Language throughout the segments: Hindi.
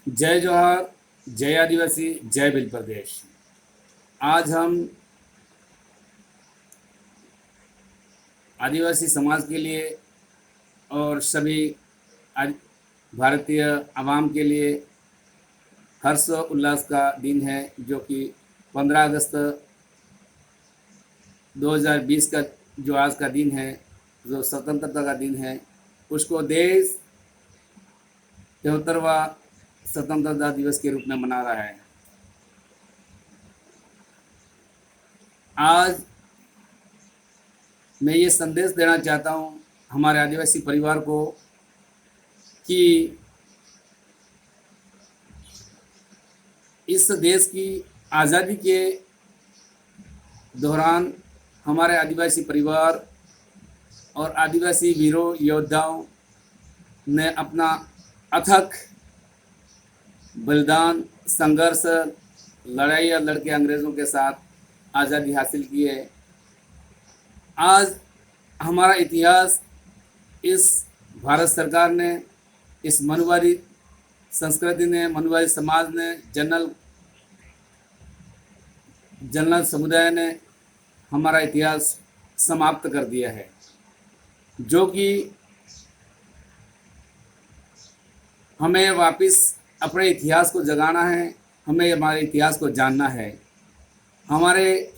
जय जोहार, जय आदिवासी, जय भील प्रदेश। आज हम आदिवासी समाज के लिए और सभी भारतीय आवाम के लिए हर्ष और उल्लास का दिन है, जो कि 15 अगस्त 2020 का जो आज का दिन है, जो स्वतंत्रता का दिन है, उसको देश 73वां स्वतंत्रता दिवस के रूप में मना रहा है। आज मैं ये संदेश देना चाहता हूँ हमारे आदिवासी परिवार को कि इस देश की आज़ादी के दौरान हमारे आदिवासी परिवार और आदिवासी वीरों योद्धाओं ने अपना अथक बलिदान, संघर्ष, लड़ाई लड़के अंग्रेज़ों के साथ आज़ादी हासिल की है। आज हमारा इतिहास इस भारत सरकार ने, इस मनुवादी संस्कृति ने, मनुवादी समाज ने, जनरल समुदाय ने हमारा इतिहास समाप्त कर दिया है, जो कि हमें वापस अपने इतिहास को जगाना है, हमें हमारे इतिहास को जानना है। हमारे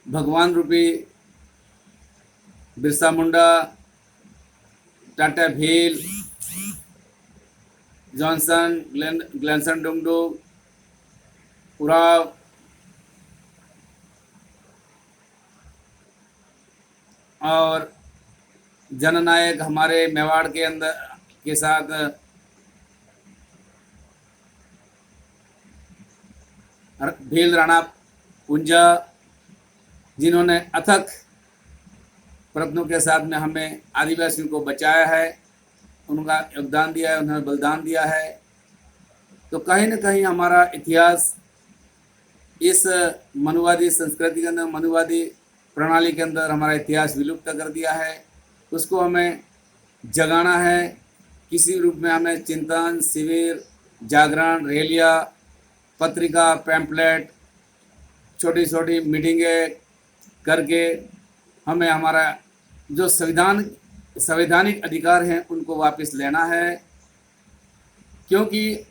भगवान रूपी बिरसा मुंडा, टाटा भील, जॉनसन, ग्लेनसन डुंगडुग, उराव, और जननायक हमारे मेवाड़ के अंदर के साथ भील राणा पुंजा, जिन्होंने अथक प्रयत्नों के साथ में हमें आदिवासियों को बचाया है, उनका योगदान दिया है, उन्होंने बलिदान दिया है। तो कहीं न कहीं हमारा इतिहास इस मनुवादी संस्कृति के अंदर, मनुवादी प्रणाली के अंदर हमारा इतिहास विलुप्त कर दिया है। उसको हमें जगाना है। किसी रूप में हमें चिंतन, शिविर, जागरण, रैलियाँ, पत्रिका, पैम्पलेट, छोटी छोटी मीटिंगें करके हमें हमारा जो संवैधानिक अधिकार हैं उनको वापस लेना है, क्योंकि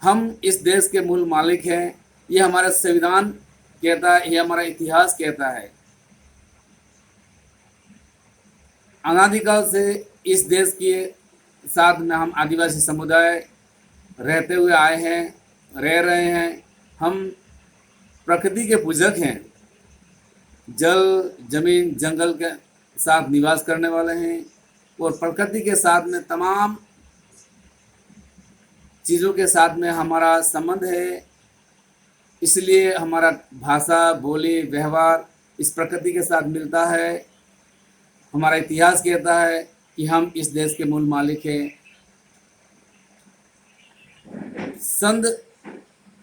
हम इस देश के मूल मालिक हैं। ये हमारा संविधान कहता है, ये हमारा इतिहास कहता है। अनादिकाल से इस देश के साथ में हम आदिवासी समुदाय रहते हुए आए हैं, रह रहे हैं। हम प्रकृति के पूजक हैं, जल, जमीन, जंगल के साथ निवास करने वाले हैं और प्रकृति के साथ में तमाम चीज़ों के साथ में हमारा संबंध है। इसलिए हमारा भाषा, बोली, व्यवहार इस प्रकृति के साथ मिलता है। हमारा इतिहास कहता है कि हम इस देश के मूल मालिक हैं। संत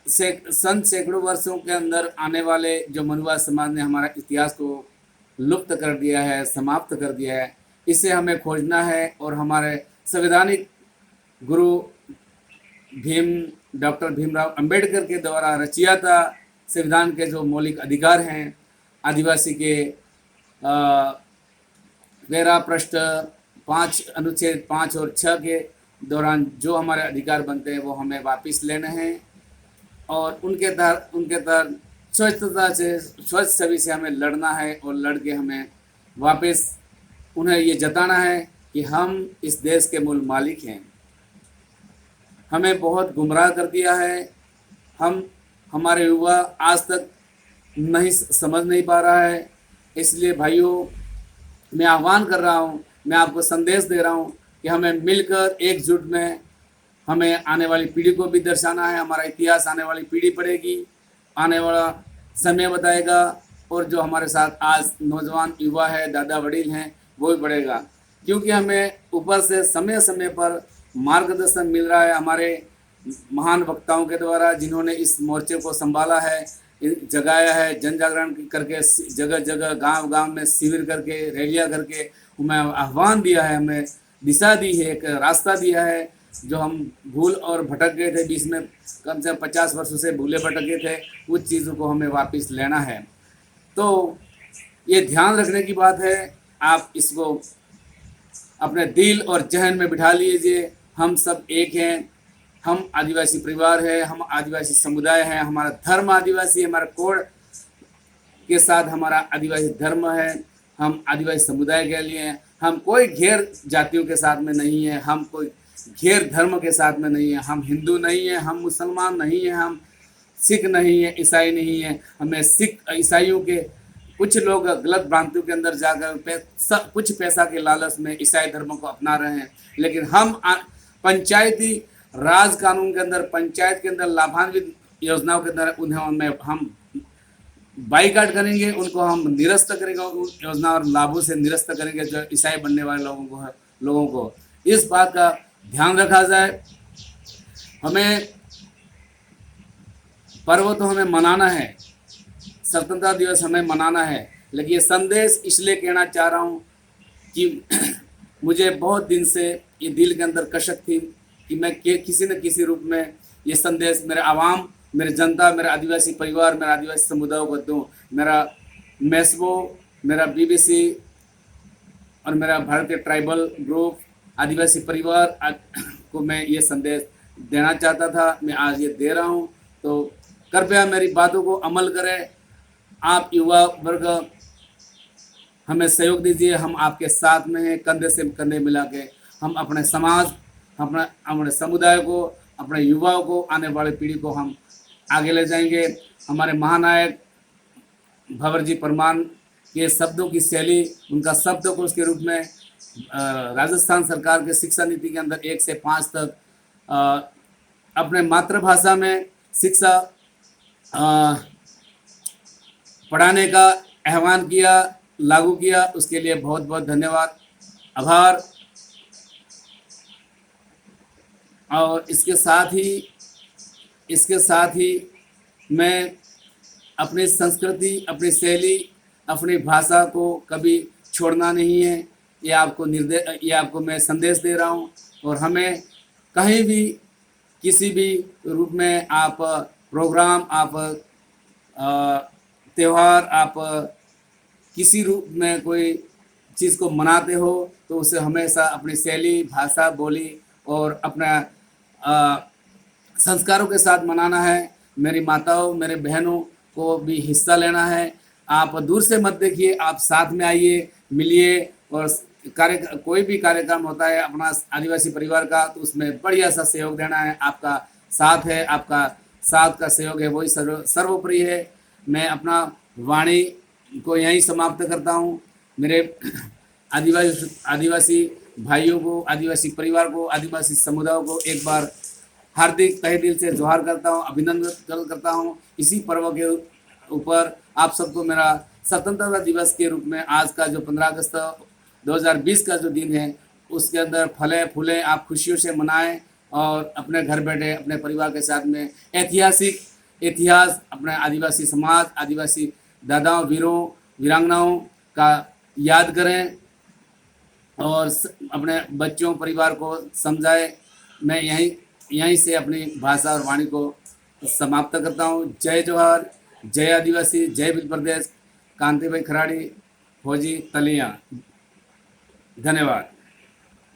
सैकड़ों वर्षों के अंदर आने वाले जो मनुवाद समाज ने हमारा इतिहास को लुप्त कर दिया है, समाप्त कर दिया है, इसे हमें खोजना है। और हमारे संवैधानिक गुरु डॉक्टर भीमराव अंबेडकर के द्वारा रचियाता संविधान के जो मौलिक अधिकार हैं, आदिवासी के 13 पृष्ठ 5 अनुच्छेद 5 और 6 के दौरान जो हमारे अधिकार बनते हैं वो हमें वापस लेने हैं और उनके तहत स्वच्छता से, स्वच्छ छवि से हमें लड़ना है और लड़ के हमें वापस उन्हें ये जताना है कि हम इस देश के मूल मालिक हैं। हमें बहुत गुमराह कर दिया है। हमारे युवा आज तक समझ नहीं पा रहा है। इसलिए भाइयों, मैं आह्वान कर रहा हूँ, मैं आपको संदेश दे रहा हूँ कि हमें मिलकर एकजुट में हमें आने वाली पीढ़ी को भी दर्शाना है। हमारा इतिहास आने वाली पीढ़ी पढ़ेगी, आने वाला समय बताएगा, और जो हमारे साथ आज नौजवान युवा है, दादा वडील हैं, वो भी पढ़ेगा। क्योंकि हमें ऊपर से समय समय पर मार्गदर्शन मिल रहा है हमारे महान वक्ताओं के द्वारा, जिन्होंने इस मोर्चे को संभाला है, जगाया है, जन जागरण करके जगह जगह, गांव गांव में शिविर करके, रैलियाँ करके हमें आह्वान दिया है, हमें दिशा दी है, एक रास्ता दिया है। जो हम भूल और भटक गए थे बीच में, कम से कम 50 वर्षों से भूले भटके थे, उस चीज़ों को हमें वापस लेना है। तो ये ध्यान रखने की बात है, आप इसको अपने दिल और जहन में बिठा लीजिए। हम सब एक हैं, हम आदिवासी परिवार है, हम आदिवासी समुदाय है, हमारा धर्म आदिवासी है, हमारा कोड के साथ हमारा आदिवासी धर्म है, हम आदिवासी समुदाय के लिए हैं। हम कोई गैर जातियों के साथ में नहीं है, हम कोई गैर धर्म के साथ में नहीं है, हम हिंदू नहीं है, हम मुसलमान नहीं है, हम सिख नहीं है, ईसाई नहीं है। हमें सिख ईसाइयों के कुछ लोग गलत भ्रांतियों के अंदर जाकर कुछ पैसा के लालच में ईसाई धर्म को अपना रहे हैं, लेकिन हम पंचायती राज कानून के अंदर, पंचायत के अंदर लाभान्वित योजनाओं के अंदर उन्हें हम बाईकाट करेंगे, उनको हम निरस्त करेंगे, उन योजना और लाभों से निरस्त करेंगे जो ईसाई बनने वाले लोगों को इस बात का ध्यान रखा जाए। हमें पर्व तो हमें मनाना है, स्वतंत्रता दिवस हमें मनाना है, लेकिन ये संदेश इसलिए कहना चाह रहा हूँ कि मुझे बहुत दिन से ये दिल के अंदर कशक थी कि मैं किसी न किसी रूप में ये संदेश मेरे आवाम, मेरे जनता, मेरा आदिवासी परिवार, मेरा आदिवासी समुदाय को दूँ। मेरा मैसबो, मेरा बीबीसी और मेरा भारतीय ट्राइबल ग्रुप आदिवासी परिवार को मैं ये संदेश देना चाहता था, मैं आज ये दे रहा हूँ। तो कृपया मेरी बातों को अमल करें। आप युवा वर्ग हमें सहयोग दीजिए, हम आपके साथ में हैं, कंधे से कंधे मिला के हम अपने समाज, अपने समुदाय को, अपने युवाओं को, आने वाले पीढ़ी को हम आगे ले जाएंगे। हमारे महानायक भंवरजी परमार के शब्दों की शैली, उनका शब्दकोश के रूप में राजस्थान सरकार के शिक्षा नीति के अंदर 1 से 5 तक अपने मातृभाषा में शिक्षा पढ़ाने का आह्वान किया, लागू किया, उसके लिए बहुत बहुत धन्यवाद, आभार। और इसके साथ ही मैं अपनी संस्कृति, अपनी शैली, अपनी भाषा को कभी छोड़ना नहीं है, ये आपको मैं संदेश दे रहा हूँ। और हमें कहीं भी किसी भी रूप में आप प्रोग्राम, आप त्यौहार, आप किसी रूप में कोई चीज़ को मनाते हो तो उसे हमेशा अपनी शैली, भाषा, बोली और अपना संस्कारों के साथ मनाना है। मेरी माताओं, मेरे बहनों को भी हिस्सा लेना है। आप दूर से मत देखिए, आप साथ में आइए, मिलिए और कोई भी कार्यक्रम होता है अपना आदिवासी परिवार का तो उसमें बढ़िया सा सहयोग देना है। आपका साथ है, आपका साथ का सहयोग है, वही सर्वोपरि है। मैं अपना वाणी को यहीं समाप्त करता हूँ। मेरे आदिवासी भाइयों को, आदिवासी परिवार को, आदिवासी समुदाय को एक बार हार्दिक तहे दिल से जोहार करता हूँ, अभिनंदन करता हूँ। इसी पर्व के ऊपर आप सबको मेरा स्वतंत्रता दिवस के रूप में आज का जो 15 अगस्त 2020 का जो दिन है उसके अंदर फले फूलें, आप खुशियों से मनाएं और अपने घर बैठे अपने परिवार के साथ में ऐतिहासिक इतिहास, अपने आदिवासी समाज, आदिवासी दादाओं, वीरों, वीरांगनाओं का याद करें और अपने बच्चों, परिवार को समझाएं। मैं यहीं से अपनी भाषा और वाणी को समाप्त करता हूँ। जय जोहार, जय आदिवासी, जय बिल प्रदेश, कांति भाई खराड़ी, फौजी तलिया। धन्यवाद।